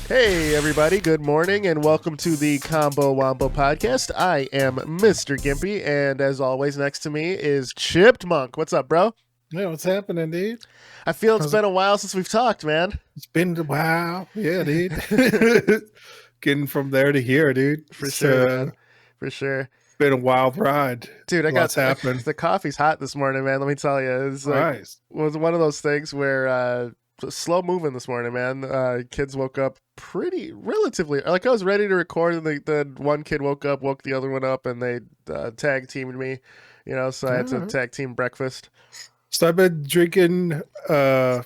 Hey everybody, good morning and welcome to the Combo Wombo podcast. I am Mr. Gimpy, and as always next to me is Chipped Monk. What's up, bro? Yeah, what's happening, dude? I feel it's How's it? been a while since we've talked, man. It's been a while. Yeah, dude. Getting from there to here, dude. For It's sure, man. For sure. been a wild ride. Dude, I got Lots happened. the coffee's hot this morning, man. Let me tell you. It's like Nice. was one of those things where slow moving this morning, man. Kids woke up pretty relatively like I was ready to record, and the one kid woke the other one up, and they tag teamed me, so I had to Alright. tag team breakfast. So I've been drinking water,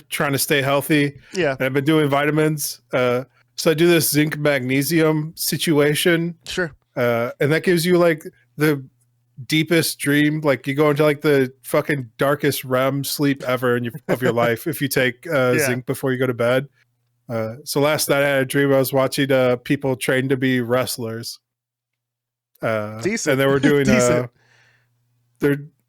trying to stay healthy. Yeah, And I've been doing vitamins. So I do this zinc magnesium situation. sure. And that gives you like the deepest dream. Like you go into like the fucking darkest REM sleep ever of your life if you take zinc before you go to bed. So last night I had a dream. I was watching people train to be wrestlers. Decent. And they were doing it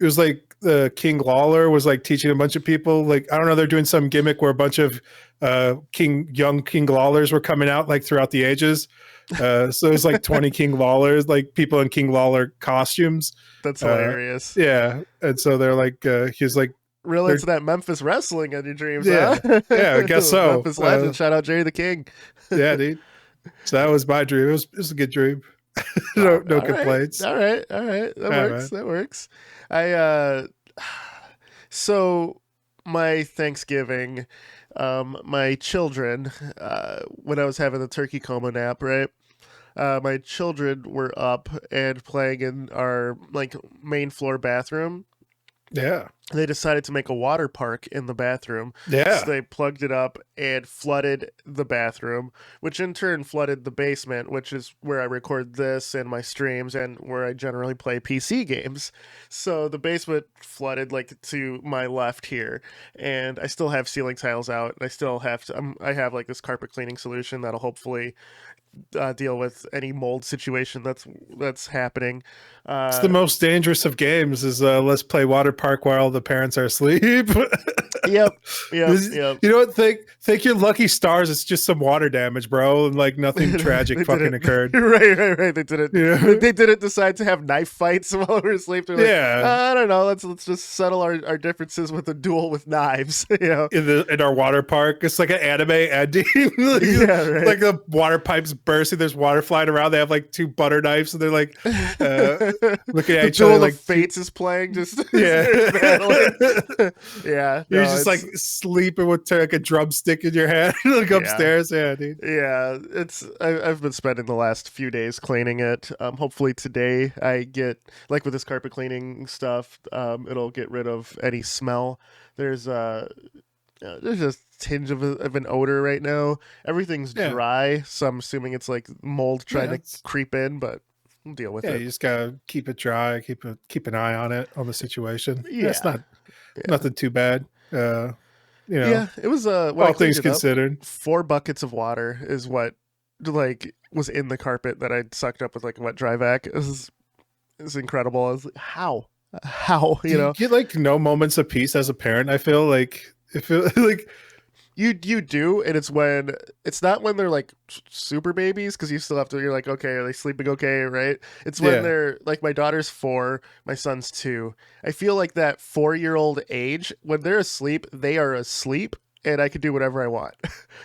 was like King Lawler was like teaching a bunch of people, like I don't know, they're doing some gimmick where a bunch of young King Lawlers were coming out like throughout the ages. So there's like 20 King Lawlers, like people in King Lawler costumes. That's hilarious. Yeah. And so they're like he's like Real into that Memphis wrestling in your dreams, Yeah. huh? Yeah, I guess so. Memphis legend. Shout out Jerry the King. Yeah, dude. So that was my dream. It was a good dream. no All complaints. All right. That works. Man. That works. So my Thanksgiving, my children, when I was having the turkey coma nap, right? My children were up and playing in our like main floor bathroom. Yeah. They decided to make a water park in the bathroom. Yeah. So they plugged it up and flooded the bathroom, which in turn flooded the basement, which is where I record this and my streams and where I generally play PC games. So the basement flooded like to my left here, and I still have ceiling tiles out. I still have to. I have like this carpet cleaning solution that'll hopefully deal with any mold situation that's happening. It's the most dangerous of games is let's play water park while the parents are asleep. Yep. You know what? Thank your lucky stars. It's just some water damage, bro, and like nothing tragic fucking occurred. Right. They didn't. Yeah. They didn't decide to have knife fights while we were asleep. They're like, I don't know. Let's just settle our differences with a duel with knives. In our water park, it's like an anime ending. Like, right. Like the water pipes bursting. There's water flying around. They have like two butter knives, and they're like looking at each other. Like Fates is playing. Just yeah. Yeah. You're just like sleeping with like a drumstick in your hand, like upstairs. Yeah, dude. Yeah, I've been spending the last few days cleaning it. Hopefully today I get like with this carpet cleaning stuff. It'll get rid of any smell. There's a tinge of an odor right now. Everything's dry, so I'm assuming it's like mold trying to creep in, but we'll deal with it. Yeah, you just gotta keep it dry. Keep an eye on it, on the situation. Yeah, it's not nothing too bad. It was all things considered. 4 buckets of water is what like was in the carpet that I sucked up with like a wet dry vac. It was incredible. I was like, how you get like no moments of peace as a parent. I feel like like you do, and it's not when they're like super babies, because you still have to, you're like, okay, are they sleeping okay, right? It's when they're like, my daughter's 4, my son's 2. I feel like that 4-year-old age, when they're asleep, they are asleep, and I can do whatever I want.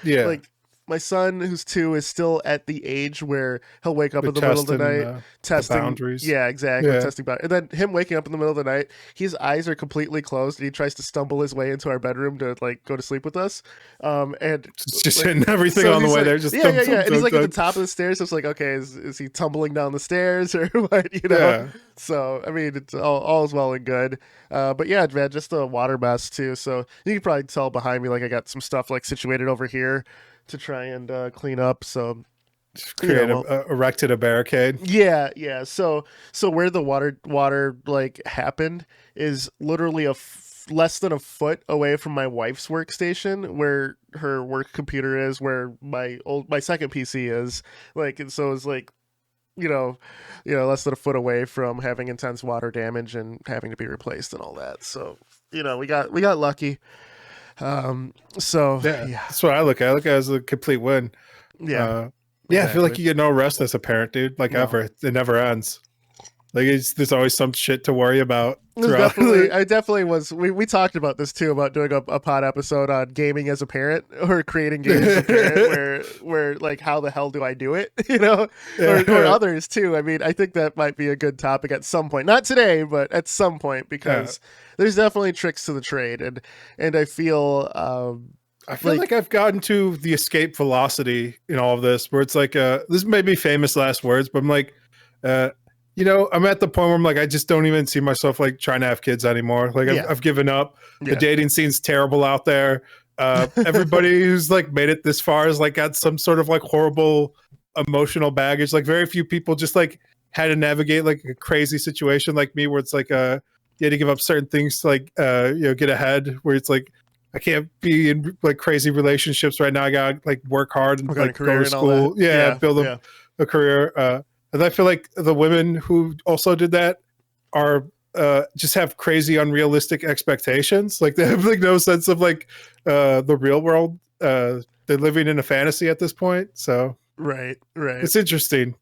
Yeah. Like my son, who's 2, is still at the age where he'll wake up in the middle of the night, testing the boundaries. Yeah, exactly. Testing boundaries. And then him waking up in the middle of the night, his eyes are completely closed, and he tries to stumble his way into our bedroom to like go to sleep with us. And it's just hitting everything on the way like, there. Just yeah. And he's like at the top of the stairs. So it's like, okay, is he tumbling down the stairs or what? Yeah. So I mean, it's all is well and good. But yeah, man, just a water mess too. So you can probably tell behind me, like I got some stuff like situated over here to try and clean up. So erected a barricade. Yeah. So where the water like happened is literally less than a foot away from my wife's workstation, where her work computer is, where my second PC is. Like, and so it's like, less than a foot away from having intense water damage and having to be replaced and all that. So we got lucky. So Yeah, yeah, that's what I look at. I look at it as a complete win. yeah, Yeah, I feel like exactly. you get no rest as a parent, dude. Like No. ever, it never ends. Like there's always some shit to worry about There's throughout. definitely, I definitely was. We talked about this too, about doing a pod episode on gaming as a parent or creating games as a parent, where like how the hell do I do it, or Yeah, others too. I mean, I think that might be a good topic at some point, not today, but at some point, yeah. because there's definitely tricks to the trade, and I feel I feel like like I've gotten to the escape velocity in all of this, where it's like, this may be famous last words, but I'm like, uh, I'm at the point where I'm like, I just don't even see myself like trying to have kids anymore. Like yeah, I've given up. The yeah, dating scene's terrible out there. Everybody who's like made it this far has like got some sort of like horrible emotional baggage. Like very few people just like had to navigate like a crazy situation like me, where it's like, you had to give up certain things to like, get ahead. Where it's like, I can't be in like crazy relationships right now. I got like work hard and we're going to like go career to and all that. school. Yeah, Yeah, build yeah, a career. And I feel like the women who also did that are just have crazy unrealistic expectations. Like they have like no sense of like the real world. They're living in a fantasy at this point. So right, right. it's interesting.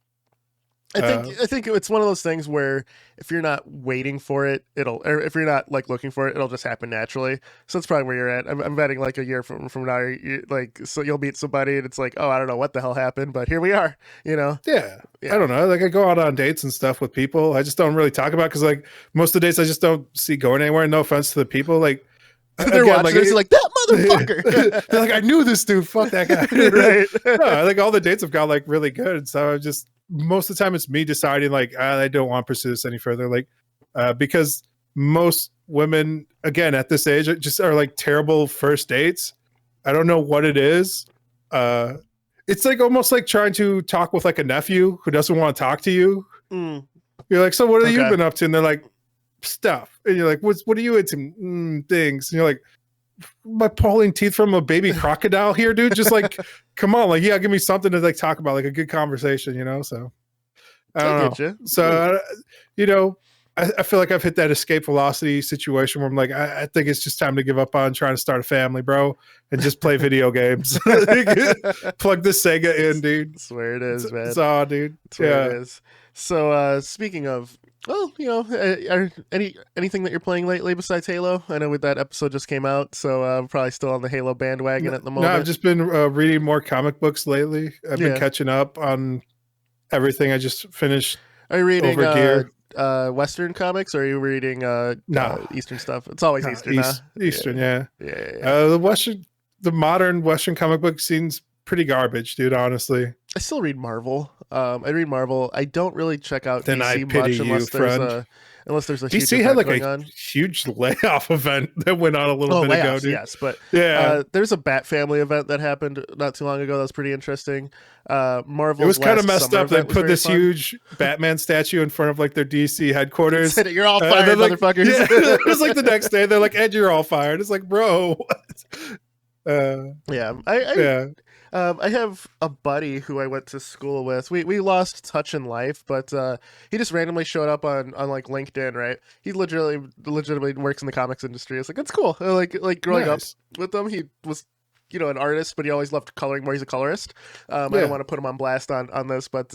I think it's one of those things where if you're not waiting for it, or if you're not like looking for it, it'll just happen naturally. So that's probably where you're at. I'm betting like a year from now, like so you'll meet somebody and it's like, oh, I don't know what the hell happened, but here we are. Yeah. I Yeah. don't know. Like I go out on dates and stuff with people. I just don't really talk about because like most of the dates I just don't see going anywhere. No offense to the people. Like They're again, watching like this, like that motherfucker. they're like, I knew this dude. Fuck that guy. Right. No, like all the dates have got like really good. So I just most of the time it's me deciding like I don't want to pursue this any further. Like because most women again at this age just are like terrible first dates. I don't know what it is. It's like almost like trying to talk with like a nephew who doesn't want to talk to you. Mm, You're like, so what have you okay. been up to? And they're like, stuff. And you're like, what are you into? Things. And you're like, my pulling teeth from a baby crocodile here, dude. Just like, come on, like, yeah, give me something to like talk about, like a good conversation, So I I don't get know. you. So I feel like I've hit that escape velocity situation where I'm like, I think it's just time to give up on trying to start a family, bro, and just play video games. Plug the Sega in, dude. That's where it is, man. It's all, dude. That's where it is. So speaking of, well, anything that you're playing lately besides Halo? I know that episode just came out, so I'm probably still on the Halo bandwagon at the No, I've moment. just been reading more comic books lately. I've been catching up on everything. I just finished Are you reading Overgear. Western comics, or are you reading No, Eastern stuff? It's always Eastern, huh? Eastern, yeah. Yeah. The modern Western comic book scene's pretty garbage, dude. Honestly, I still read Marvel. I read Marvel. I don't really check out then I DC pity much you, unless there's a huge DC had event like going a on. huge layoff event that went on a little bit ago, Layoffs, dude. yes, but Yeah, there's a Bat Family event that happened not too long ago. That was pretty interesting. Marvel's it was kind of last messed summer up. They event was put very this fun. huge Batman statue in front of like their DC headquarters. Said it, you're all And fired, then, like, motherfuckers. Yeah, it was like the next day. They're like, Ed, you're all fired. It's like, bro. What? Yeah, Yeah. I have a buddy who I went to school with. We lost touch in life, but he just randomly showed up on like LinkedIn. Right, he legitimately works in the comics industry. It's like that's cool. Like growing up Nice. with him, he was an artist, but he always loved coloring more. He's a colorist. I Yeah. don't want to put him on blast on this, but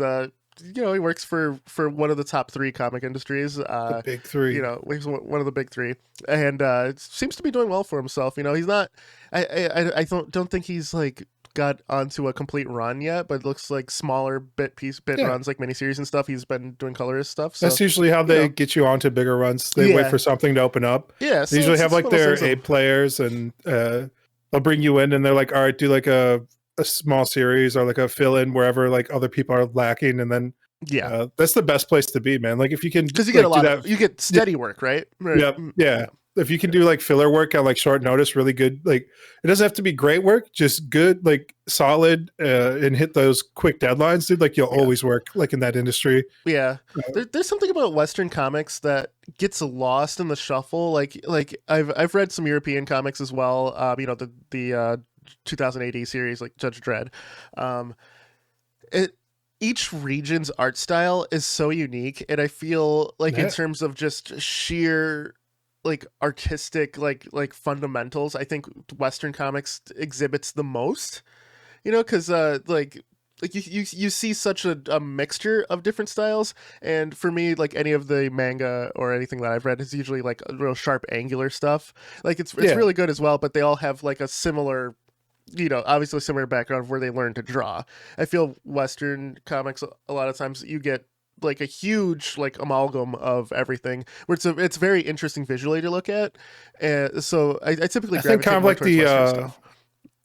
he works for one of the top three comic industries. The big three. He's one of the big three, and seems to be doing well for himself. He's not. I don't think he's like got onto a complete run yet, but it looks like smaller bit Yeah. runs, like miniseries and stuff. He's been doing colorist stuff. So That's usually how they get you onto bigger runs. They wait Yeah. for something to open up. yeah. They usually have like one of their those things A players, and they'll bring you in, and they're like, all right, do like a small series or like a fill in wherever like other people are lacking, and then yeah, that's the best place to be, man. Like if you can, because you get like, a lot do of that, you get steady work, right? Yep. Yeah. If you can do like filler work on like short notice, really good. Like it doesn't have to be great work, just good, like solid, and hit those quick deadlines, dude. Like you'll always work like in that industry. Yeah, there's something about Western comics that gets lost in the shuffle. Like I've read some European comics as well. The 2000 AD series, like Judge Dredd. Each region's art style is so unique, and I feel like in terms of just sheer like artistic like fundamentals I think Western comics exhibits the most, you know, because like you see such a mixture of different styles, and for me like any of the manga or anything that I've read is usually like a real sharp angular stuff. Like it's Yeah, really good as well, but they all have like a similar, you know, obviously similar background of where they learn to draw. I feel Western comics a lot of times you get like a huge like amalgam of everything where it's very interesting visually to look at, and so I typically I think kind gravitate of more like towards Western stuff.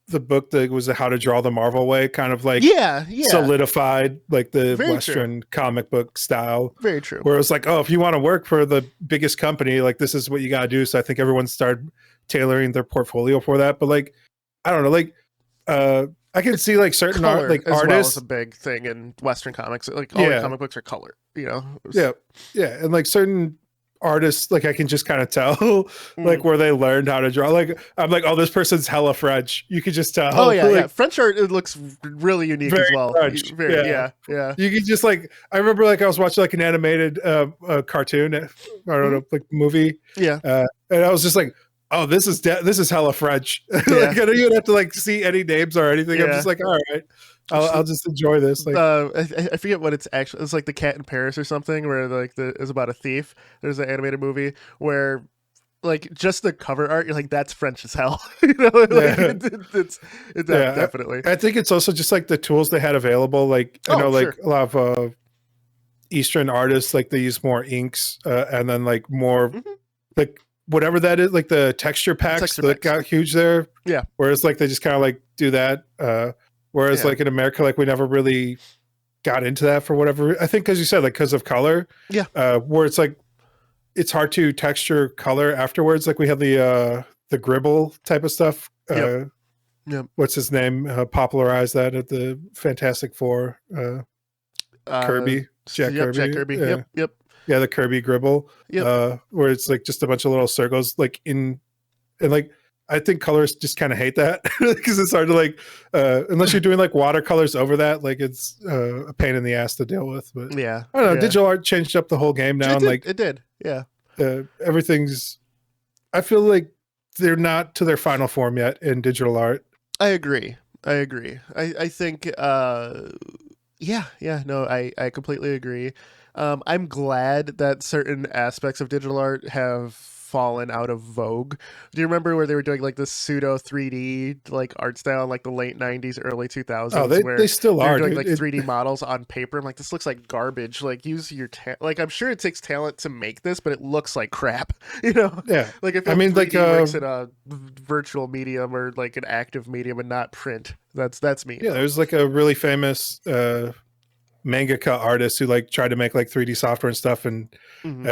the book that was How to Draw the Marvel Way kind of like Yeah, yeah, solidified like the very true, Western comic book style, very true. where it was like, oh, if you want to work for the biggest company, like this is what you got to do. So I think everyone started tailoring their portfolio for that. But like, I don't know, like I can see like certain art, Color like as well is a artists. big thing in Western comics. Like all the Yeah, comic books are color, you know. yeah, yeah, and like certain artists, like I can just kind of tell like Mm. where they learned how to draw. Like I'm like, oh, this person's hella French. You could just Oh tell yeah, yeah. like French art it looks really unique very as well. French. Very, Yeah. yeah, yeah. You could just like I remember like I was watching like an animated cartoon, I don't Hmm. know, like movie, Yeah, and I was just like, oh, this is hella French. Like yeah, I don't even have to like see any names or anything. I'm just yeah. like, all right, I'll just enjoy this. Like, I forget what it's actually. It's like The Cat in Paris or something, where like is about a thief. There's an animated movie where like just the cover art, you're like, that's French as hell. You know, like yeah, yeah. definitely. I think it's also just like the tools they had available. Like I Oh know like sure. a lot of Eastern artists like they use more inks and then like more Hmm. like whatever that is, like the texture packs Texture that packs. got huge there. Yeah, Whereas like they just kind of like do that. Whereas yeah, like in America, like we never really got into that for whatever. I think, as you said, like because of color, yeah. where it's like it's hard to texture color afterwards. Like we have the Gribble type of stuff. Yep, yep. What's his name? Popularized that at the Fantastic Four. Kirby, Jack Yep. Jack Kirby. Kirby. Yep, yep, Yeah, the Kirby Gribble, yep. where it's like just a bunch of little circles, like in, and like I think colorists just kind of hate that because it's hard to like, unless you're doing like watercolors over that, like it's a pain in the ass to deal with. But Yeah, I don't know, yeah. digital art changed up the whole game now, It and did. like It did. Yeah. everything's. I feel like they're not to their final form yet in digital art. I agree. I agree. I think yeah, yeah, no, I completely agree. I'm glad that certain aspects of digital art have fallen out of vogue. Do you remember where they were doing like this pseudo 3D like art style in like the late 90s, early Oh, 2000s they where still they were are, doing dude. like 3D models on paper? I'm like, this looks like garbage. Like use your like I'm sure it takes talent to make this, but it looks like crap, you know? Yeah, Like if I mean, like 3D works in a virtual medium or like an active medium and not print. That's me. yeah, there's like a really famous mangaka artist who like tried to make like 3D software and stuff, and Hmm.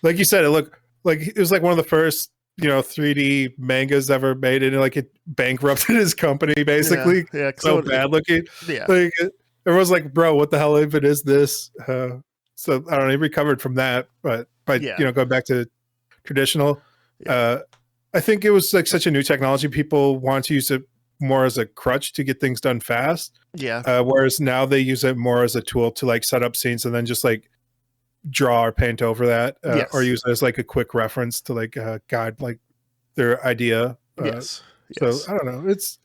like you said, it looked like it was like one of the first 3D mangas ever made, and like it bankrupted his company Yeah, basically. yeah. So bad looking. Yeah, Like everyone's like, bro, what the hell even is this? So I don't know. He recovered from that, but yeah, going back to traditional, yeah, uh, I think it was like such a new technology. People want to use it more as a crutch to get things done fast. yeah. Whereas now they use it more as a tool to like set up scenes and then just like draw or paint over that, or Yes, use it as like a quick reference to like guide like their idea. yes, So yes. I don't know. It's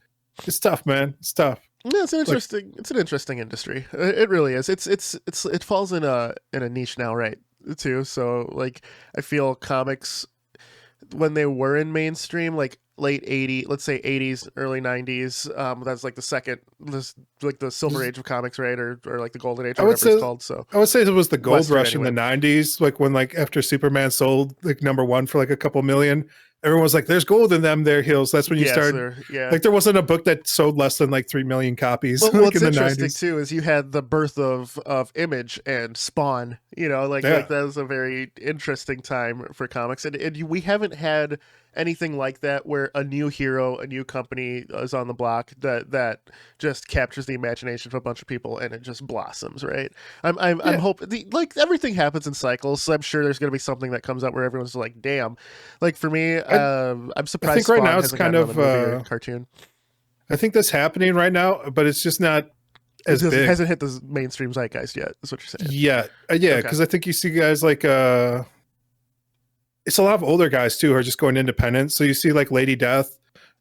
tough, man. It's tough. Yeah, Like it's an interesting industry. It really is. It falls in a niche now, right? Too. So like I feel comics when they were in mainstream, like late 80s, let's say 80s, early 90s, that's like the second this like the silver age of comics, right? Or like the golden age I or would whatever it's say called. So I would say it was the gold Western rush in the anyway. 90s, like when like after Superman sold like #1 for like a couple million, everyone was like, there's gold in them there hills. That's when you Yeah, started, so yeah. like there wasn't a book that sold less than like 3 million copies Well, like what's in the interesting 90s. too is you had the birth of Image and Spawn. You know, like Yeah. that was a very interesting time for comics, and we haven't had anything like that where a new hero, a new company is on the block that just captures the imagination of a bunch of people and it just blossoms. Right? I'm Yeah. hoping like everything happens in cycles, so I'm sure there's gonna be something that comes out where everyone's like, "Damn!" Like for me, I I'm I surprised think right Spawn now it's hasn't kind gotten of another movie or cartoon. I think that's happening right now, but it's just not It as big hasn't hit the mainstream zeitgeist yet. Is what you're saying? yet. Yeah, Okay. because I think you see guys like it's a lot of older guys too who are just going independent. So you see like Lady Death,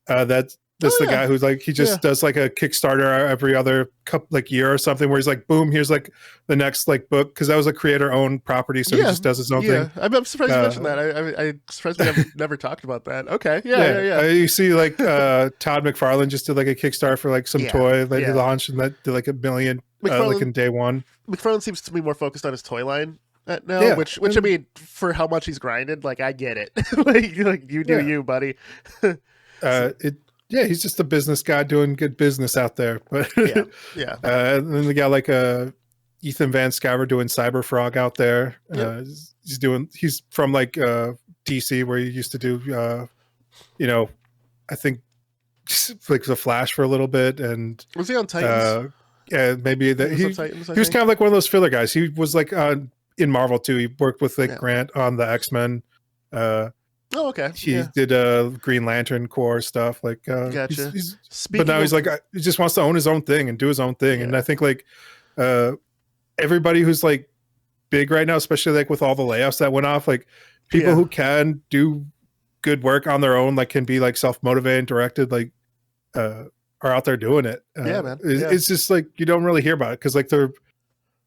that's Oh the yeah, guy who's like he yeah, just does like a Kickstarter every other couple like year or something where he's like, boom, here's like the next like book because that was a creator owned property, so he yeah, just does his own thing. yeah. I'm surprised you mentioned Uh, that. I'm surprised we have never talked about that. Okay, yeah, yeah, yeah, yeah, you see like Todd McFarlane just did like a Kickstarter for like some yeah, toy that he yeah. launched and that did like 1 million like McFarlane in day one. McFarlane seems to be more focused on his toy line now, Yeah, which I mean, for how much he's grinded, like I get it. like you do yeah. you, buddy. It yeah, he's just a business guy doing good business out there. But Yeah, yeah, and then they got like Ethan Van Sciver doing Cyber Frog out there. yep. He's from like DC where he used to do you know, I think just like the Flash for a little bit and Was he on Titans? uh yeah, maybe He that was on Titans, I he was think. kind of like one of those filler guys. He was like in Marvel too. He worked with like Yeah. Grant on the X-Men. Uh Oh, okay. he Yeah, did Green Lantern Corps stuff like gotcha. but Speaking now he's of, like he just wants to own his own thing and do his own thing. And I yeah, think like uh everybody who's like big right now, especially like with all the layoffs that went off, like people yeah, who can do good work on their own, like can be like self-motivated, directed, like are out there doing it. yeah, man. Yeah, It's just like you don't really hear about it because like their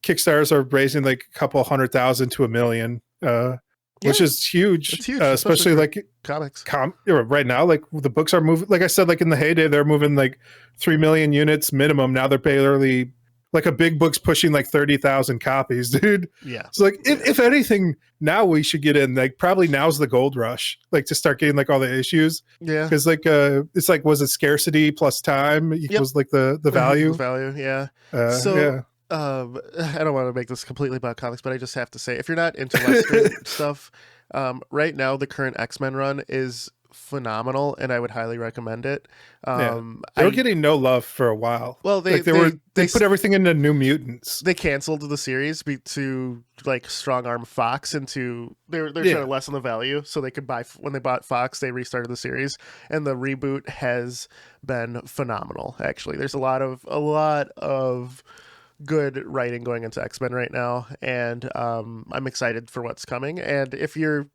Kickstarters are raising like a couple 100,000 to 1 million, which yeah. is huge, It's huge, especially for like comics. right now. Like the books are moving. Like I said, like in the heyday, they're moving like 3 million units minimum. Now they're barely like a big book's pushing like 30,000 copies, dude. Yeah, So like yeah, if anything, now we should get in. Like probably now's the gold rush, like to start getting like all the issues yeah. because like it's like was it scarcity plus time Yep. equals like the The value. value. Yeah. So, Yeah. I don't want to make this completely about comics, but I just have to say, if you're not into Western stuff, right now the current X-Men run is phenomenal, and I would highly recommend it. Yeah, they were I getting no love for a while. well, Like they put everything into New Mutants. they canceled the series to like strong arm Fox into they're Yeah, trying to lessen the value so they could buy when they bought Fox they restarted the series, and the reboot has been phenomenal. Actually, there's a lot of good writing going into X-Men right now, and I'm excited for what's coming. And if you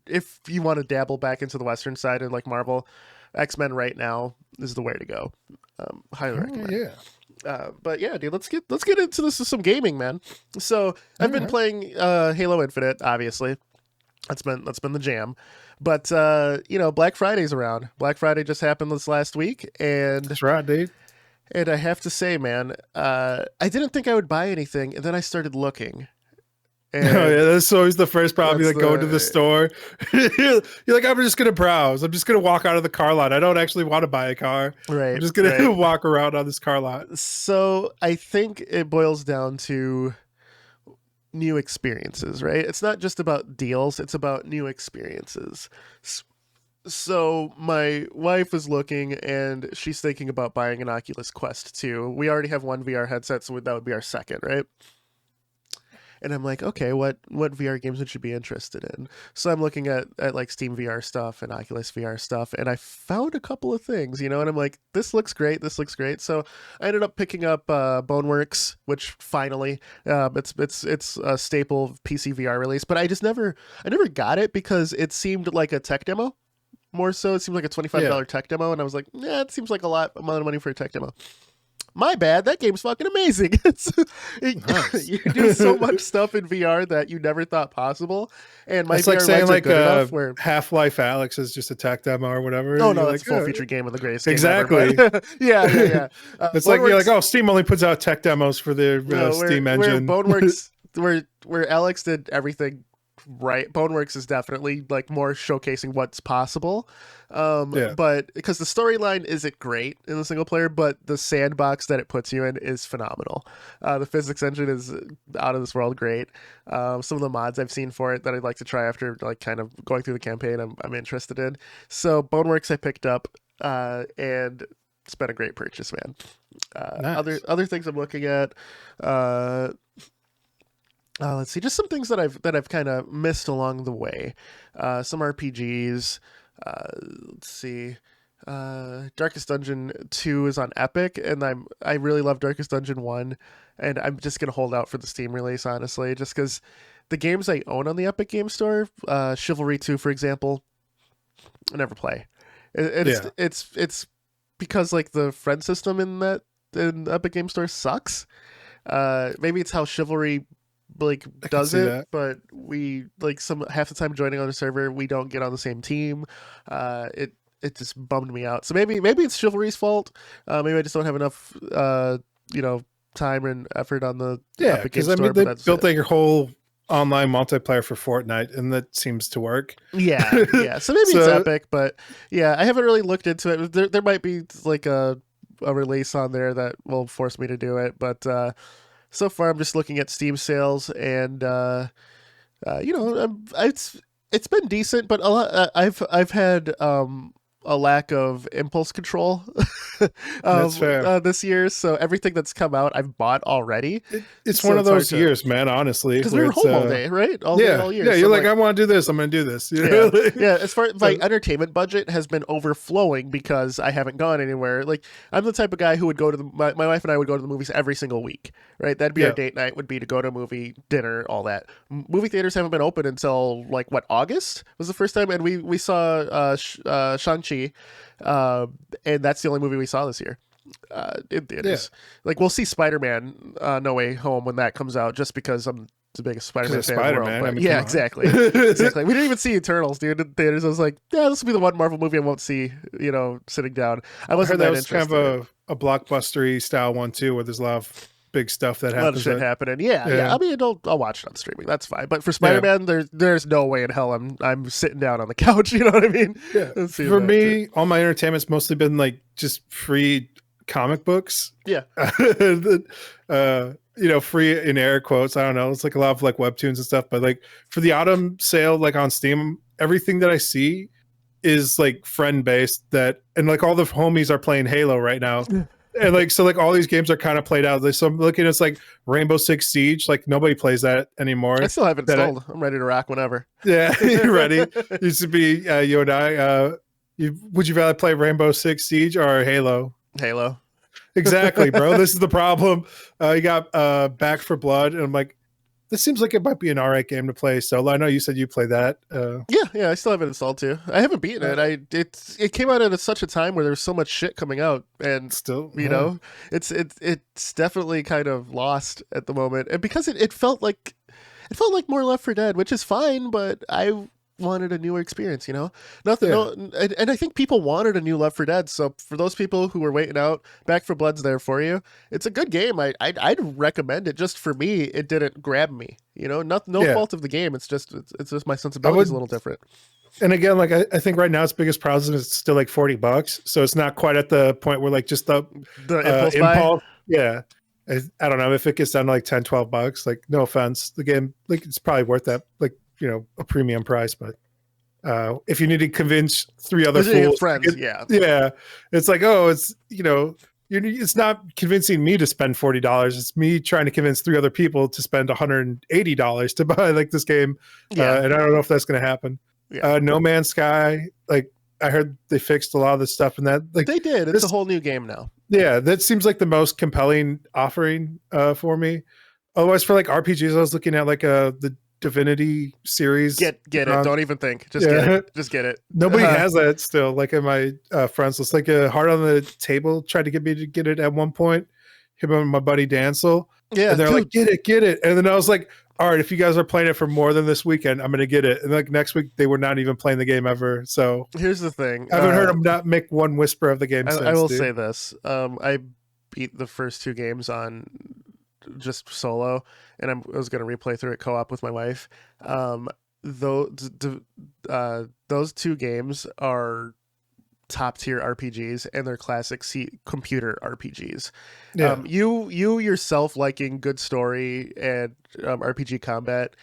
want to dabble back into the Western side and like Marvel, X-Men right now is the way to go. Highly recommend. yeah. But yeah, dude, let's get into this with some gaming, man. So I've been Alright. playing Halo Infinite, obviously. That's been the jam. But Black Friday's around. Black Friday just happened this last week, and That's right, dude. I have to say, man, I didn't think I would buy anything, and then I started looking. Oh And yeah, that's always the first problem. You that's like go into the store. You're like, I'm just gonna browse. I'm just gonna walk out of the car lot. I don't actually want to buy a car. I'm right, just gonna right. walk around on this car lot. So I think it boils down to new experiences, right? It's not just about deals, it's about new experiences. So my wife is looking and she's thinking about buying an Oculus Quest 2. We already have one VR headset, so that would be our second, right? And I'm like, okay, what VR games would you be interested in? So I'm looking at like Steam VR stuff and Oculus VR stuff, and I found a couple of things, and I'm like, this looks great, this looks great. So I ended up picking up Boneworks, which finally, it's a staple PC VR release, but I never got it because it seemed like a tech demo. More so, it seemed like a $25 Yeah. tech demo, and I was like, yeah, it seems like a lot amount of money for a tech demo. My bad, that game's fucking amazing. Nice. You do so much stuff in VR that you never thought possible, and my It's VR like saying legs are like good enough where. Half-Life Alex is just a tech demo or whatever. Oh You're no, like, that's a full oh, feature game of the greatest exactly. game ever. But yeah. It's like you're like, Boneworks, oh, Steam only puts out tech demos for their no, Steam where engine. Boneworks, where Alex did everything right. Boneworks is definitely like more showcasing what's possible. Yeah. But because the storyline isn't great in the single player, but the sandbox that it puts you in is phenomenal. The physics engine is out of this world great. Some of the mods I've seen for it that I'd like to try after like kind of going through the campaign, I'm interested in. So Boneworks I picked up, and it's been a great purchase, man. Nice. Other things I'm looking at. Let's see, just some things that I've kind of missed along the way. Some RPGs. Let's see. Darkest Dungeon 2 is on Epic, and I really love Darkest Dungeon 1, and I'm just gonna hold out for the Steam release, honestly, just because the games I own on the Epic Game Store, Chivalry 2, for example, I never play. It's because like the friend system in Epic Game Store sucks. Maybe it's how Chivalry like does it, that. but we like half the time joining on a server, we don't get on the same team. It just bummed me out. So maybe it's Chivalry's fault. Maybe I just don't have enough time and effort on the Epic Game Store. They built like your whole online multiplayer for Fortnite, and that seems to work. Yeah. So maybe it's Epic, but yeah, I haven't really looked into it. There might be like a release on there that will force me to do it, but so far I'm just looking at Steam sales, and it's been decent, but a lot. I've had a lack of impulse control That's fair. this year, so everything that's come out I've bought already. It's one of those years, man, honestly, because we were home all day, right? All year. Yeah, you're like, I want to do this, I'm going to do this. Yeah, as far as my entertainment budget has been overflowing because I haven't gone anywhere. Like, I'm the type of guy who would go to my wife and I would go to the movies every single week, right? That'd be our date night, would be to go to a movie, dinner, all that. Movie theaters haven't been open until like August was the first time, and we saw Shang-Chi, and that's the only movie we saw this year in theaters. Like, we'll see Spider-Man No Way Home when that comes out, just because I'm the biggest Spider-Man fan in the world. But, yeah, exactly. Exactly. We didn't even see Eternals, dude, in theaters. I was like, yeah, this will be the one Marvel movie I won't see, sitting down. I wasn't that interested. Kind of a blockbustery style one too, where there's a lot of big stuff that happens. A lot of shit happening. Yeah. I mean, I'll watch it on streaming. That's fine. But for Spider-Man, there's no way in hell I'm sitting down on the couch. You know what I mean? Yeah. For me, all my entertainment's mostly been like just free comic books. Yeah. Free in air quotes. I don't know. It's like a lot of like webtoons and stuff. But like for the autumn sale, like on Steam, everything that I see is like friend based. And like all the homies are playing Halo right now. And like, so like all these games are kind of played out. So I'm looking at it's like Rainbow Six Siege. Like nobody plays that anymore. I still haven't installed. I'm ready to rock whenever. Yeah, you're ready. Used to be you and I. Would you rather play Rainbow Six Siege or Halo? Halo. Exactly, bro. This is the problem. You got Back for Blood, and I'm like, this seems like it might be an alright game to play solo. I know you said you play that. Yeah, I still haven't installed too. I haven't beaten it. It came out at such a time where there's so much shit coming out, and still, it's definitely kind of lost at the moment. And because it felt like more Left 4 Dead, which is fine, but I wanted a newer experience, and I think people wanted a new Left 4 Dead. So for those people who were waiting out, Back 4 Blood's there for you. It's a good game. I'd recommend it. Just for me, it didn't grab me. No fault of the game. It's just my sensibility is a little different. And again, like I think right now its biggest problem is it's still like $40, so it's not quite at the point where like just the impulse. Buy? Yeah. I don't know if it gets down to like $10-12. Like, no offense, the game, like, it's probably worth that, like, a premium price. But if you need to convince 3 other fools, friends, it's like, it's not convincing me to spend $40. It's me trying to convince 3 other people to spend $180 to buy like this game. And I don't know if that's going to happen. No Man's Sky, like, I heard they fixed a lot of the stuff in that. Like, they did. It's a whole new game now. Yeah, that seems like the most compelling offering for me. Otherwise, for like RPGs, I was looking at like the Divinity series. Get it. Don't even think. Just get it. Just get it. Nobody has that still. Like in my friends list, like a Heart on the Table tried to get me to get it at one point. Him and my buddy Dancel. Yeah, and they're like, get it. And then I was like, all right, if you guys are playing it for more than this weekend, I'm gonna get it. And like next week, they were not even playing the game ever. So here's the thing: I haven't heard them not make one whisper of the game. I will say this: I beat the first 2 games on just solo, and I was going to replay through it co-op with my wife. Those 2 games are top tier RPGs, and they're classic computer RPGs. You yourself liking good story and RPG combat,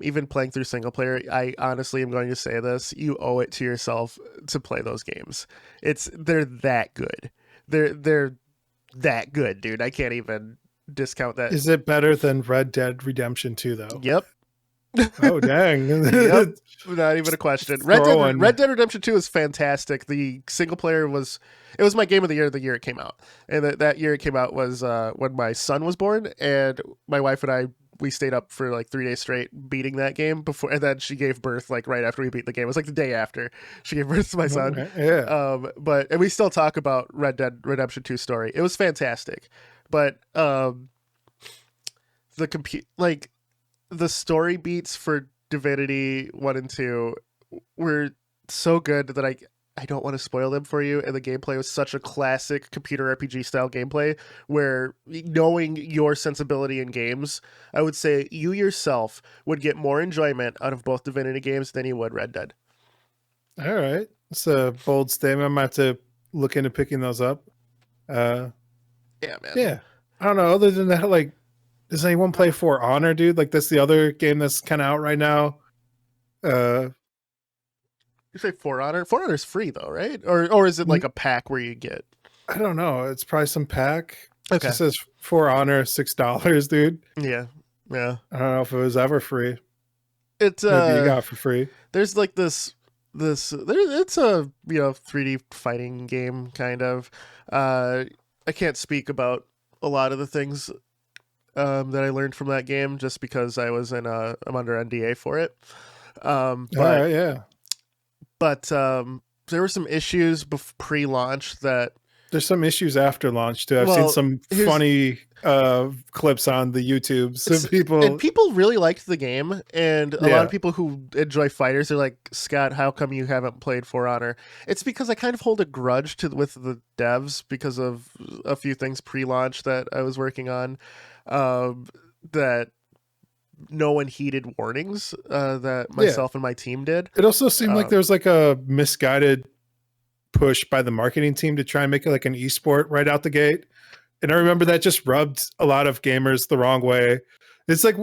even playing through single player, I honestly am going to say this: you owe it to yourself to play those games. They're that good. They're that good, dude. I can't even discount that. Is it better than Red Dead Redemption 2 though? Yep. Oh dang. Yep. Not even a question. Red Dead Redemption 2 is fantastic. The single player was my game of the year it came out. And that year it came out was when my son was born, and my wife and I we stayed up for like 3 days straight beating that game before, and then she gave birth like right after we beat the game. It was like the day after she gave birth to my son. Okay, yeah. But and we still talk about Red Dead Redemption 2 story. It was fantastic, but the compute like the story beats for Divinity 1 and 2 were so good that I don't want to spoil them for you. And the gameplay was such a classic computer RPG style gameplay where, knowing your sensibility in games, I would say you yourself would get more enjoyment out of both Divinity games than you would Red Dead. All right. It's a bold statement. I'm about to look into picking those up. Yeah, man. Yeah. I don't know. Other than that, like, does anyone play For Honor, dude? Like, that's the other game that's kind of out right now. You say For Honor? For Honor's free though, right? Or is it like a pack where you get? I don't know. It's probably some pack. Okay. It says For Honor $6, dude. Yeah. Yeah. I don't know if it was ever free. It's Maybe you got it for free. There's like it's a 3D fighting game kind of. I can't speak about a lot of the things that I learned from that game just because I'm under NDA for it. All right, yeah. But there were some issues pre-launch that. There's some issues after launch too. I've seen some funny clips on the YouTubes of people. And people really liked the game, and a lot of people who enjoy fighters are like, Scott, how come you haven't played For Honor? It's because I kind of hold a grudge with the devs because of a few things pre-launch that I was working on that no one heeded warnings that myself and my team did. It also seemed like there was like a misguided push by the marketing team to try and make it like an esport right out the gate. And I remember that just rubbed a lot of gamers the wrong way. It's like,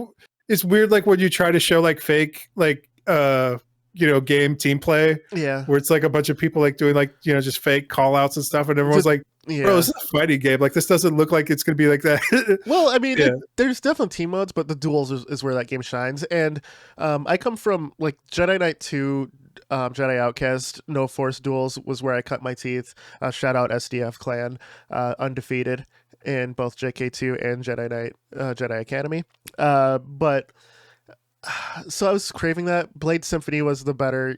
it's weird, like when you try to show like fake, like, game team play. Yeah. Where it's like a bunch of people like doing like, just fake call outs and stuff. And everyone's like, bro, this is a fighting game. Like, this doesn't look like it's going to be like that. Well, I mean, there's definitely team modes, but the duels is where that game shines. And I come from like Jedi Knight 2, Jedi Outcast, No Force duels was where I cut my teeth. Shout out SDF clan, undefeated in both JK2 and Jedi Knight, Jedi Academy. But so I was craving that. Blade Symphony was the better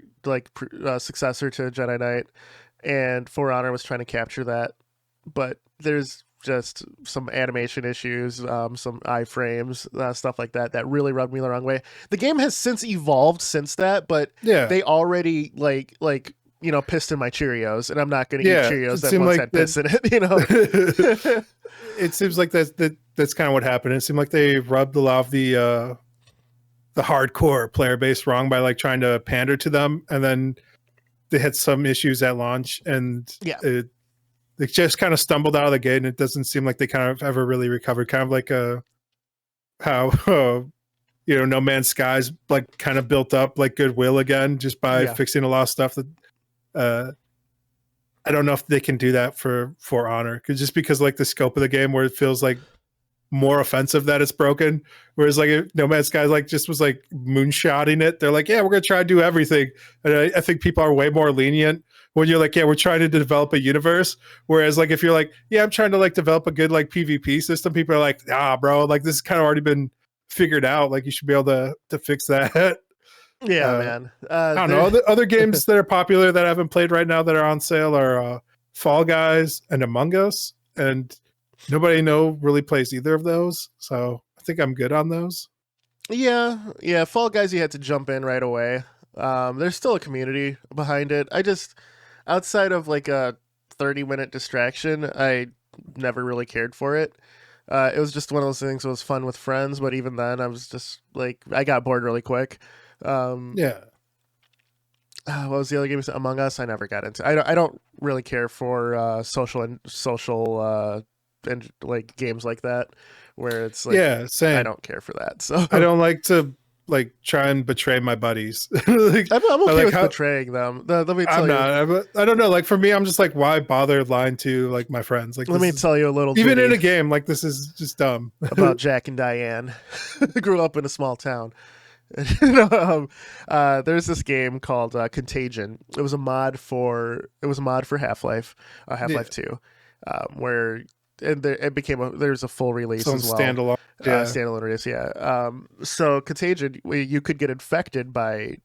successor to Jedi Knight, and For Honor was trying to capture that. But there's just some animation issues, some iframes, stuff like that really rubbed me the wrong way. The game has since evolved since that, but they already pissed in my Cheerios, and I'm not going to eat Cheerios that once had piss in it. It seems like that's kind of what happened. It seemed like they rubbed a lot of the hardcore player base wrong by like trying to pander to them, and then they had some issues at launch, and they just kind of stumbled out of the gate, and it doesn't seem like they kind of ever really recovered. Kind of like how No Man's Skies like kind of built up like goodwill again just by fixing a lot of stuff that I don't know if they can do that for Honor, because like the scope of the game where it feels like more offensive that it's broken, whereas like No Man's Skies like just was like moonshotting it. They're like, we're gonna try to do everything, and I think people are way more lenient when you're like, we're trying to develop a universe. Whereas like if you're like, I'm trying to like develop a good like PvP system, people are like, bro, like this has kind of already been figured out. Like you should be able to fix that. Man. I don't know. Other games that are popular that I haven't played right now that are on sale are Fall Guys and Among Us, and nobody really plays either of those. So I think I'm good on those. Yeah. Fall Guys, you had to jump in right away. There's still a community behind it. I just, outside of like a 30-minute distraction, I never really cared for it. It was just one of those things that was fun with friends, but even then I was just like, I got bored really quick. What was the other game? Among Us, I never got into. I don't really care for social and like games like that where it's like, same. I don't care for that. So I don't like to like try and betray my buddies. Like, I'm okay with betraying them. Let me tell you. I don't know. Like for me, I'm just like, why bother lying to like my friends? Like, let me tell you a little. Even in a game, like this is just dumb. About Jack and Diane. Grew up in a small town. There's this game called Contagion. It was a mod for Half-Life, Half-Life 2, where there's a full release Some as well. standalone. Yeah. Standalone release, yeah. So Contagion, you could get infected by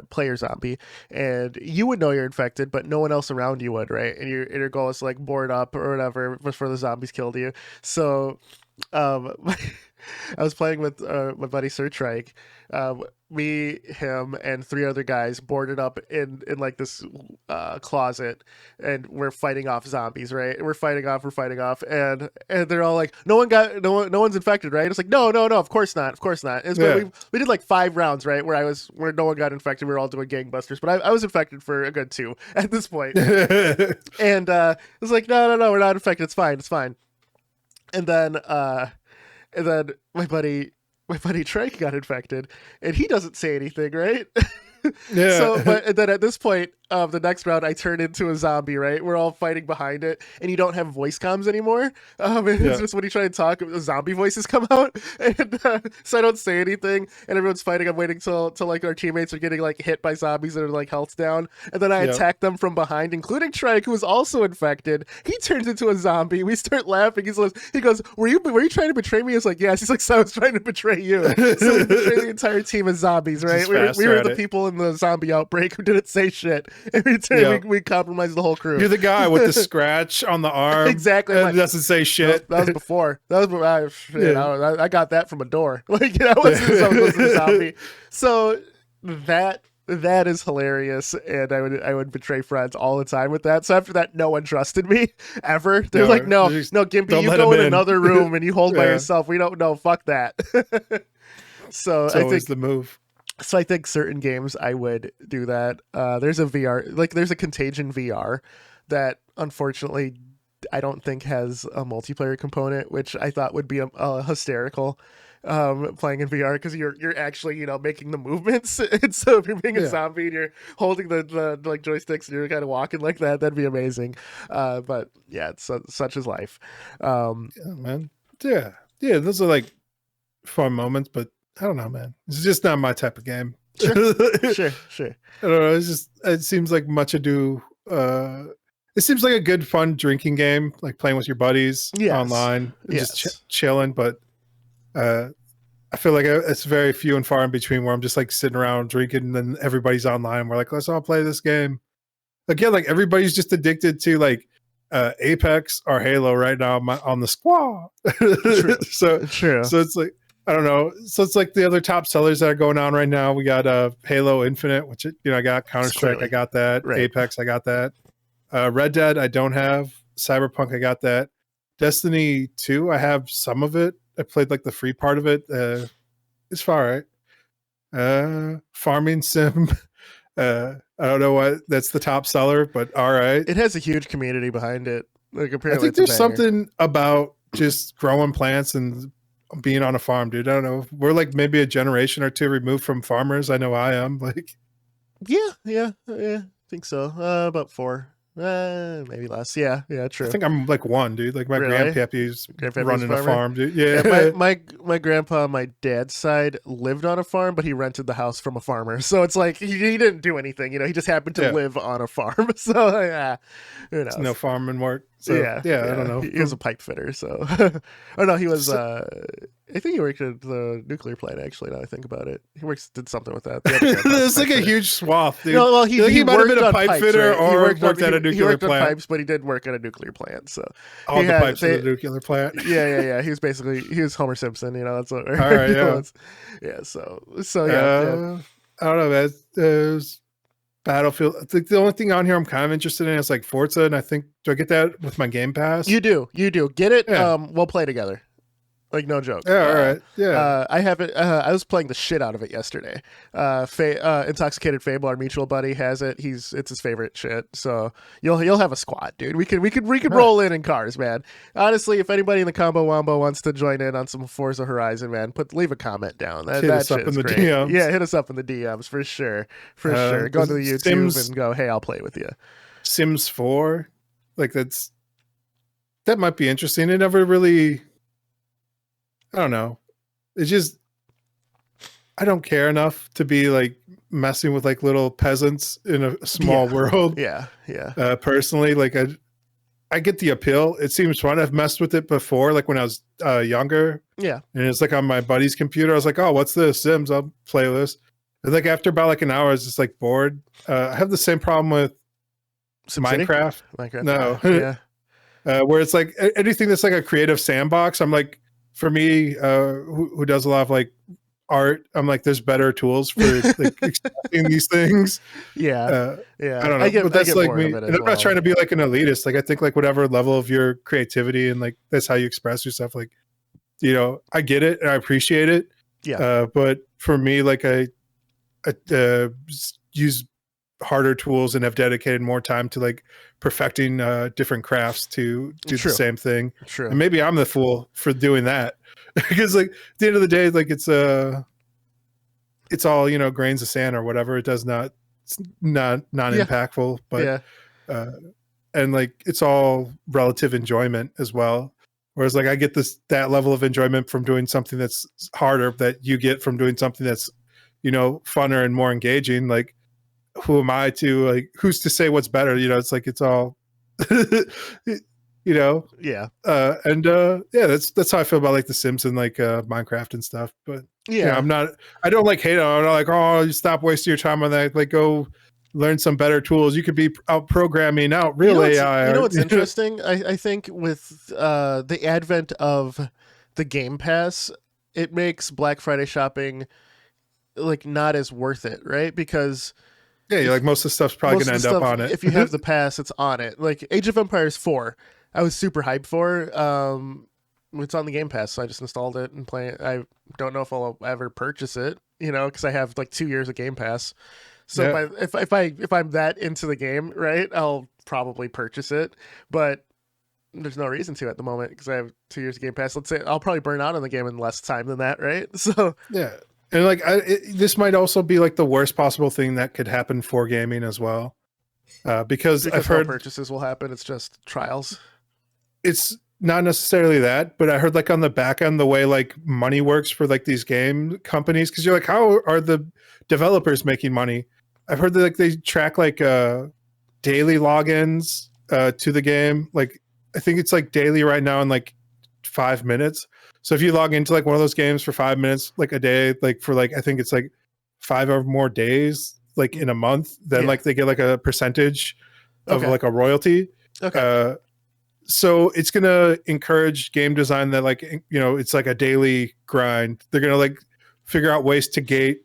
player zombie, and you would know you're infected, but no one else around you would, right? And your goal is to like board up or whatever before the zombies killed you. So um, I was playing with my buddy Sir Trike. Me, him, and three other guys boarded up in like this closet, and we're fighting off zombies. Right? We're fighting off, and they're all like, no one's infected, right? It's like, no, of course not, of course not. It's Yeah. we did like 5 rounds, right? Where no one got infected. We were all doing gangbusters, but I was infected for a good 2 at this point. And it was like, no, we're not infected. It's fine. And then my buddy Trike got infected, and he doesn't say anything, right? Yeah. So, but then at this point, the next round, I turn into a zombie, right? We're all fighting behind it, and you don't have voice comms anymore. And it's just when you try to talk, the zombie voices come out, and so I don't say anything, and everyone's fighting. I'm waiting till like our teammates are getting like hit by zombies that are like health down, and then I attack them from behind, including Trike, who is also infected. He turns into a zombie. We start laughing. He goes, "Were you trying to betray me?" I was like, "Yes." He's like, "So I was trying to betray you." So we betrayed the entire team as zombies, right? We were the people in the zombie outbreak who didn't say shit. And we compromised the whole crew. You're the guy with the scratch on the arm. Exactly. And doesn't say shit. That was before. I got that from a door. Like, I wasn't a zombie. So that is hilarious, and I would betray friends all the time with that. So after that, no one trusted me ever. They're like, no, Gimpy, you go in another room and you hold by yourself. We don't know. Fuck that. So it's I always think the move. So I think certain games I would do that. There's a VR, like there's a Contagion VR that unfortunately I don't think has a multiplayer component, which I thought would be hysterical. Playing in VR because you're actually making the movements, and so if you're being a zombie and you're holding the like joysticks and you're kind of walking like that, that'd be amazing. But yeah, it's such is life. Yeah, man. Yeah, those are like fun moments, but I don't know, man. It's just not my type of game. Sure. I don't know. It seems like much ado. It seems like a good, fun drinking game, like playing with your buddies online, and just chilling. But I feel like it's very few and far in between where I'm just like sitting around drinking, and then everybody's online. We're like, let's all play this game. Again, like everybody's just addicted to like Apex or Halo right now on the squad. So it's like, I don't know. So it's like the other top sellers that are going on right now. We got Halo Infinite, which I got Counter-Strike, I got that. Right. Apex, I got that. Red Dead, I don't have. Cyberpunk, I got that. Destiny 2, I have some of it. I played like the free part of it. It's far right. Farming Sim. I don't know what that's the top seller, but all right. It has a huge community behind it. Like apparently, I think there's something about just growing plants and being on a farm, dude. I don't know. We're like maybe a generation or two removed from farmers. I know I am. Like, yeah. I think so. About 4. Maybe less. Yeah, true. I think I'm like 1, dude. Like my grandpappy's running a farm, dude. Yeah, my grandpa on my dad's side lived on a farm, but he rented the house from a farmer. So it's like he didn't do anything. He just happened to live on a farm. So yeah, who knows? No farming work. So, yeah, I don't know. He was a pipe fitter. So, oh no, he was. I think he worked at the nuclear plant. Actually, now I think about it, he did something with that. It's like a huge swath, dude. No, well, he might have been a pipe fitter, right? or worked at a nuclear he worked plant. On pipes, but he did work at a nuclear plant. So all the pipes at the nuclear plant. Yeah. He was Homer Simpson. That's what. All right, yeah. Yeah. So yeah. I don't know, man. There's Battlefield. I think the only thing on here I'm kind of interested in is like Forza, and I think do I get that with my Game Pass? You do. Get it. Yeah. We'll play together. Like no joke. Yeah, all right. Yeah. I have it. I was playing the shit out of it yesterday. Intoxicated Fable, our mutual buddy, has it. It's his favorite shit. So you'll have a squad, dude. We could roll in cars, man. Honestly, if anybody in the combo Wombo wants to join in on some Forza Horizon, man, leave a comment down. Hit us up in the DMs. Yeah, hit us up in the DMs for sure. For sure. Go to the YouTube and go, hey, I'll play with you. Sims 4, like that might be interesting. It never really. I don't know. It's just I don't care enough to be like messing with like little peasants in a small world. Yeah. Personally, like I get the appeal. It seems fun. I've messed with it before, like when I was younger. Yeah. And it's like on my buddy's computer. I was like, oh, what's this? Sims, I'll play this. And like after about like an hour, I was just like bored. I have the same problem with Minecraft. No. Yeah. Where it's like anything that's like a creative sandbox. I'm like, for me, who does a lot of like art, I'm like, there's better tools for like expressing these things. Yeah. I don't know, but that's like me. And I'm not trying to be like an elitist. Like I think like whatever level of your creativity and like that's how you express yourself. Like, you know, I get it and I appreciate it. Yeah. But for me, like I use harder tools and have dedicated more time to like perfecting different crafts to do the same thing. True. And maybe I'm the fool for doing that because like at the end of the day, like it's all, you know, grains of sand or whatever. It's not impactful, but and like it's all relative enjoyment as well. Whereas like I get that level of enjoyment from doing something that's harder that you get from doing something that's, you know, funner and more engaging. Like, who am I to like, who's to say what's better? You know, it's like, it's all, you know? Yeah. That's how I feel about like The Sims and like Minecraft and stuff. But yeah, you know, I don't like hate it. I'm not like, oh, you stop wasting your time on that. Like, go learn some better tools. You could be out programming out real AI. You know what's interesting? I think with the advent of the Game Pass, it makes Black Friday shopping like not as worth it, right? Because you're like, most of the stuff's probably gonna end up on it. If you have the pass, it's on it. Like Age of Empires 4, I was super hyped for. It's on the Game Pass, so I just installed it and play it. I don't know if I'll ever purchase it, you know, because I have like 2 years of Game Pass. So if I'm that into the game, right, I'll probably purchase it. But there's no reason to at the moment because I have 2 years of Game Pass. Let's say I'll probably burn out on the game in less time than that, right? So yeah. And like, this might also be like the worst possible thing that could happen for gaming as well, because I've heard no purchases will happen. It's just trials. It's not necessarily that, but I heard like on the back end, the way like money works for like these game companies, because you're like, how are the developers making money? I've heard that like they track like daily logins to the game. Like I think it's like daily right now in like 5 minutes. So if you log into like one of those games for 5 minutes, like a day, like for like, I think it's like 5 or more days, like in a month, then like they get like a percentage of like a royalty. Okay. So it's going to encourage game design that like, you know, it's like a daily grind. They're going to like figure out ways to gate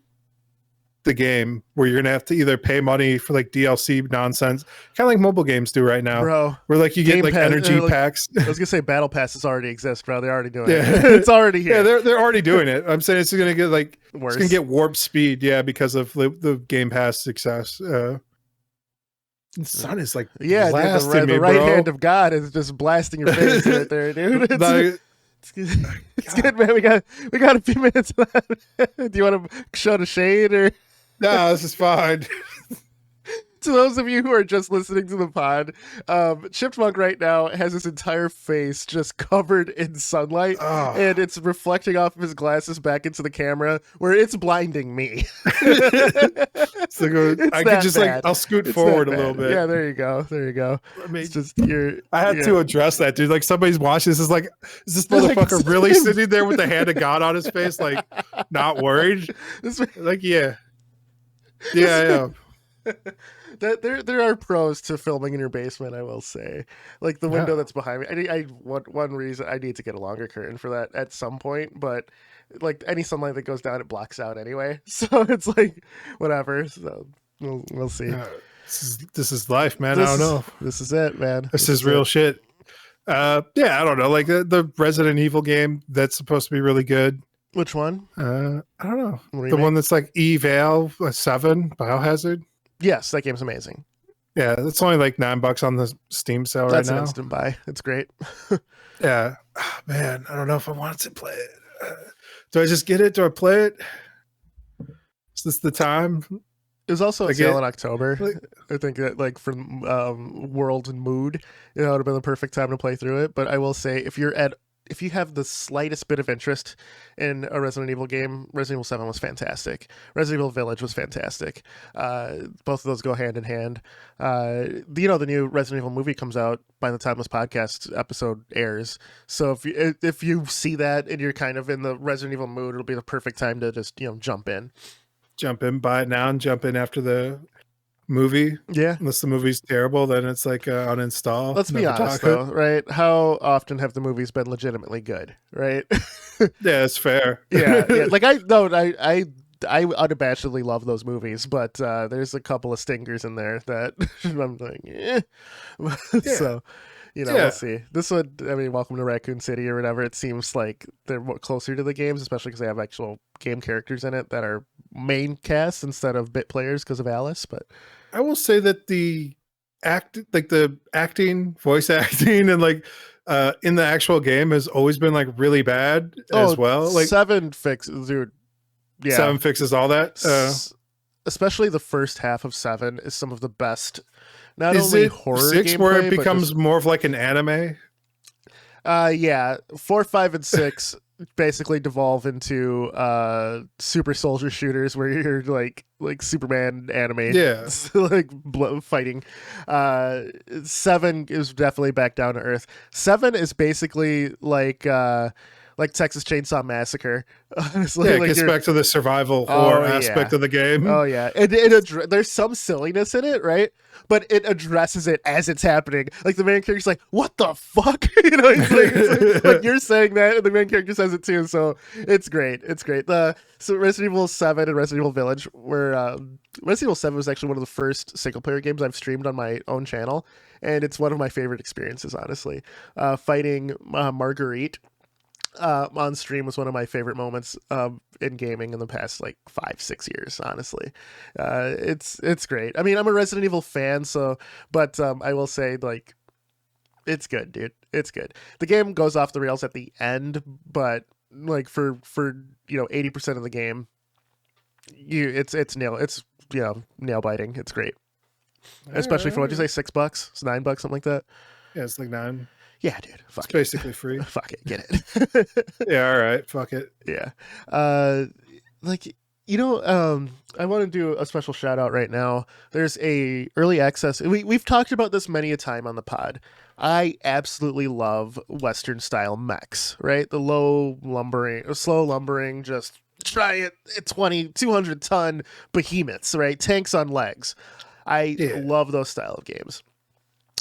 the game where you're going to have to either pay money for like DLC nonsense, kind of like mobile games do right now, bro, where like you get like energy packs. I was gonna say battle passes already exist, bro. They're already doing it. It's already here. Yeah, they're already doing it. I'm saying it's going to get like worse. It's going to get warp speed, because of the Game Pass success. The sun is like blasting the right hand of God is just blasting your face right there, dude. It's good, man. We got a few minutes left. Do you want to show the shade or? No, this is fine. To those of you who are just listening to the pod, Chipmunk right now has his entire face just covered in sunlight, and it's reflecting off of his glasses back into the camera, where it's blinding me. I could just bad. Like I'll scoot forward a little bit. Yeah, there you go. I mean, it's just I had to address that, dude. Like somebody's watching this, is like, is this motherfucker like, really sitting there with the hand of God on his face, like not worried? Like yeah. There are pros to filming in your basement, I will say. Like the window that's behind me. One reason I need to get a longer curtain for that at some point, but like any sunlight that goes down, it blocks out anyway. So it's like whatever. So we'll see. This is life, man. I don't know. This is it, man. This is real shit. I don't know. Like the Resident Evil game that's supposed to be really good. Which one? I don't know. The one that's like Eval 7 Biohazard. Yes, that game's amazing. Yeah, it's only like $9 on the Steam sale right now. That's an instant buy. It's great. Yeah. Oh, man, I don't know if I want to play it. Do I just get it? Do I play it? Is this the time? It was also a sale in October. I think that like from world and mood, it would have been the perfect time to play through it. But I will say, if you're at if you have the slightest bit of interest in a Resident Evil game, Resident Evil 7 was fantastic. Resident Evil Village was fantastic. Both of those go hand in hand. The new Resident Evil movie comes out by the time this podcast episode airs. So if you see that and you're kind of in the Resident Evil mood, it'll be the perfect time to just jump in. Jump in, buy it now, and jump in after the movie. Yeah. Unless the movie's terrible, then it's like uninstall. Let's be honest though, right? How often have the movies been legitimately good, right? Yeah, it's fair. yeah. Like I unabashedly love those movies, but there's a couple of stingers in there that I'm like, yeah. So, we'll see. This one, I mean, Welcome to Raccoon City or whatever, it seems like they're more closer to the games, especially because they have actual game characters in it that are main cast instead of bit players because of Alice. But I will say that the acting, voice acting, and in the actual game has always been like really bad as well. Like 7 fixes, dude. Yeah, 7 fixes all that. Especially the first half of 7 is some of the best. Not is only it horror 6 gameplay, where it becomes more of like an anime? Yeah, 4, 5, and 6 basically devolve into super soldier shooters where you're like Superman anime, like fighting. 7 is definitely back down to earth. 7 is basically like Texas Chainsaw Massacre. Honestly, it gets back to the survival horror aspect of the game. Oh yeah, there's some silliness in it, right? But it addresses it as it's happening. Like the main character's like, "What the fuck?" It's like you're saying that, and the main character says it too. So it's great. It's great. So Resident Evil 7 and Resident Evil Village were Resident Evil 7 was actually one of the first single player games I've streamed on my own channel, and it's one of my favorite experiences. Honestly, fighting Marguerite on stream was one of my favorite moments in gaming in the past 5-6 years. Honestly, it's great. I mean, I'm a Resident Evil fan, but I will say it's good, dude. It's good. The game goes off the rails at the end, but for 80% of the game, it's nail biting. It's great, especially for what'd you say, $6? It's $9, something like that. Yeah, it's like 9. Yeah, dude. It's basically free. Fuck it. Get it. Yeah, all right. Fuck it. Yeah. I want to do a special shout out right now. There's a early access. We've talked about this many a time on the pod. I absolutely love Western style mechs, right? The slow lumbering, just giant 200 ton behemoths, right? Tanks on legs. I love those style of games.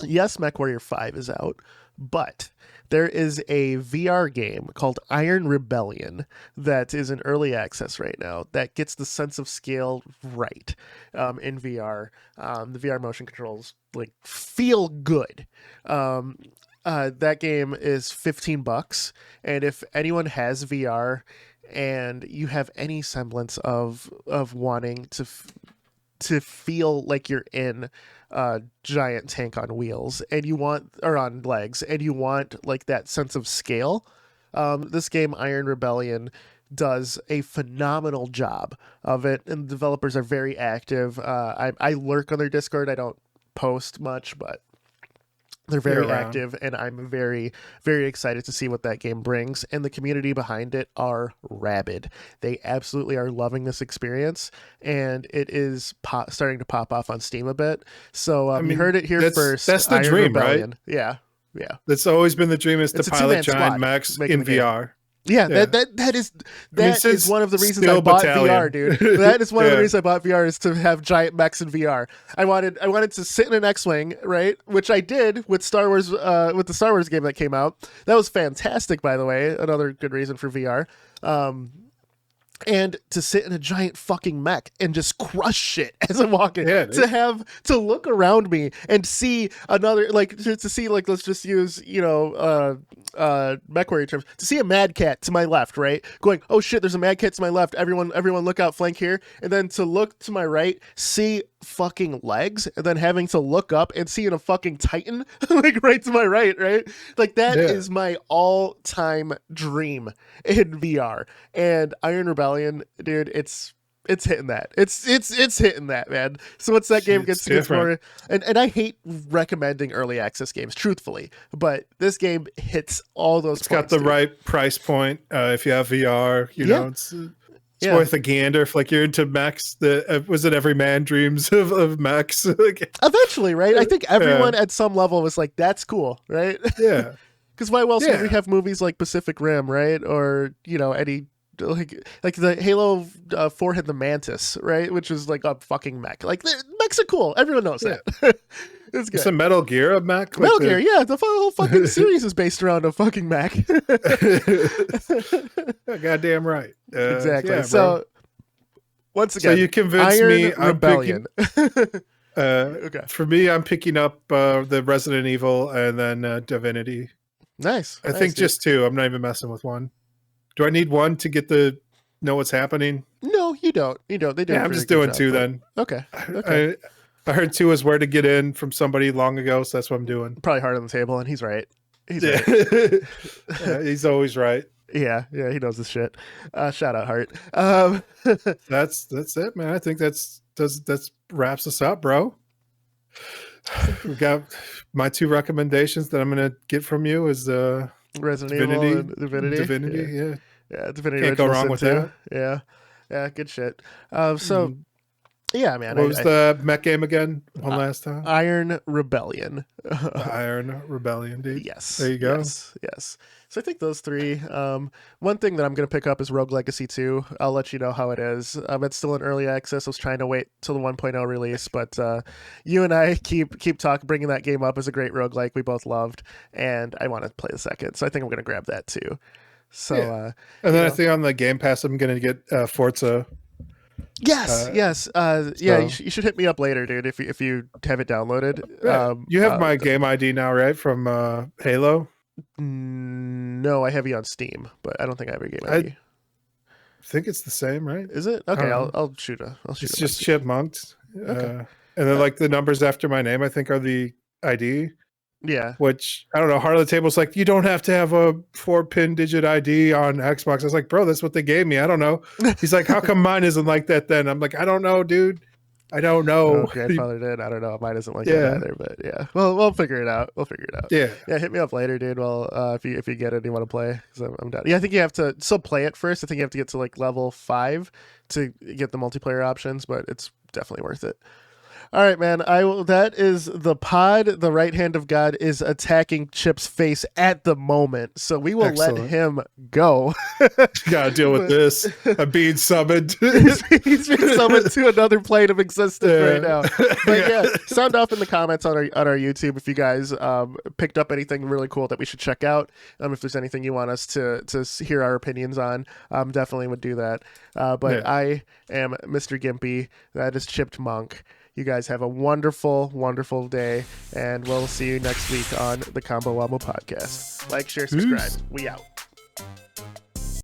Yes, MechWarrior 5 is out, but there is a VR game called Iron Rebellion that is in early access right now that gets the sense of scale right in VR. The VR motion controls feel good. That game is $15, and if anyone has VR and you have any semblance of wanting to feel like you're in a giant tank on wheels on legs, and you want that sense of scale, this game Iron Rebellion does a phenomenal job of it, and the developers are very active. I lurk on their Discord. I don't post much, but they're very active, and I'm very, very excited to see what that game brings. And the community behind it are rabid. They absolutely are loving this experience, and it is starting to pop off on Steam a bit. So you heard it here first. That's the Iron dream, Rebellion. right? Yeah. That's always been the dream, is to pilot giant mechs in VR. Yeah, that is one of the reasons I bought VR, dude. That is one of the reasons I bought VR, is to have giant mechs in VR. I wanted to sit in an X-wing, right? Which I did with Star Wars, with the Star Wars game that came out. That was fantastic, by the way. Another good reason for VR. And to sit in a giant fucking mech and just crush shit as I'm walking. Yeah, to look around me and see another, to see, let's just use, MechWarrior terms, to see a Mad Cat to my left, right? Going, oh shit, there's a Mad Cat to my left. Everyone look out, flank here. And then to look to my right, see fucking legs, and then having to look up and seeing a fucking Titan, right to my right? That is my all-time dream in VR. And Iron Rebellion, dude, it's it's hitting that. It's hitting that, man. So once that game gets more, and I hate recommending early access games, truthfully, but this game hits all those. It's got the right price point. If you have VR, you know, it's worth a gander. If like you're into mechs, was it every man dreams of mechs? Eventually, right? I think everyone at some level was like, "That's cool," right? Yeah. Because why else would we have movies like Pacific Rim, right? Or any. Like the Halo 4 had the Mantis, right? Which was like a fucking mech. Like mechs are cool. Everyone knows that. It's good. It's a Metal Gear a mech. Metal Gear, yeah. The whole fucking series is based around a fucking mech. Goddamn right. Exactly. Yeah, so once again, so you convinced Iron me. Rebellion. Okay. For me, I'm picking up the Resident Evil and then Divinity. Nice. I think just two. I'm not even messing with one. Do I need one to get the know what's happening? No, you don't. They do. Yeah, I'm just doing two then. Okay. I heard two is where to get in from somebody long ago, so that's what I'm doing. Probably hard on the table, and he's right. He's always right. Yeah, he knows this shit. Shout out Hart. That's it, man. I think that's wraps us up, bro. We got my two recommendations that I'm gonna get from you is Resident Evil and Divinity. Yeah, Divinity. Can't go wrong with that. Yeah, good shit. So, yeah, man. What was the mech game again? One last time. Iron Rebellion. Iron Rebellion, dude. Yes. There you go. Yes. So I think those three. One thing that I'm going to pick up is Rogue Legacy 2. I'll let you know how it is. It's still in early access. I was trying to wait till the 1.0 release, but you and I keep bringing that game up as a great roguelike we both loved, and I want to play the second. So I think I'm going to grab that too. So, and then I think on the Game Pass, I'm going to get Forza. Yes. You should hit me up later, dude. If you have it downloaded. Yeah. You have my game ID now, right? From Halo. No, I have you on Steam, but I don't think I have your game ID. I think it's the same, right? Is it? Okay, I'll shoot. It's just chipmunked. Okay. And then like the numbers after my name, I think are the ID. Yeah. Which I don't know. Heart of the Table's like, you don't have to have a 4-pin digit ID on Xbox. I was like, bro, that's what they gave me. I don't know. He's like, how come mine isn't like that then? I'm like, I don't know, dude. I don't know. Oh, grandfather did. I don't know. Mine isn't like that either, but yeah. Well, we'll figure it out. Yeah. Hit me up later, dude. Well, if you get it and you want to play, because I'm down. Yeah, I think you have to still play it first. I think you have to get to like level 5 to get the multiplayer options, but it's definitely worth it. All right, man. That is the pod. The right hand of God is attacking Chip's face at the moment, so we will let him go. You gotta deal with this. I'm being summoned. He's being summoned to another plane of existence right now. But sound off in the comments on our YouTube if you guys picked up anything really cool that we should check out. If there's anything you want us to hear our opinions on, definitely would do that. I am Mr. Gimpy. That is Chipped Monk. You guys have a wonderful, wonderful day, and we'll see you next week on the Combo Wombo podcast. Like, share, subscribe. We out.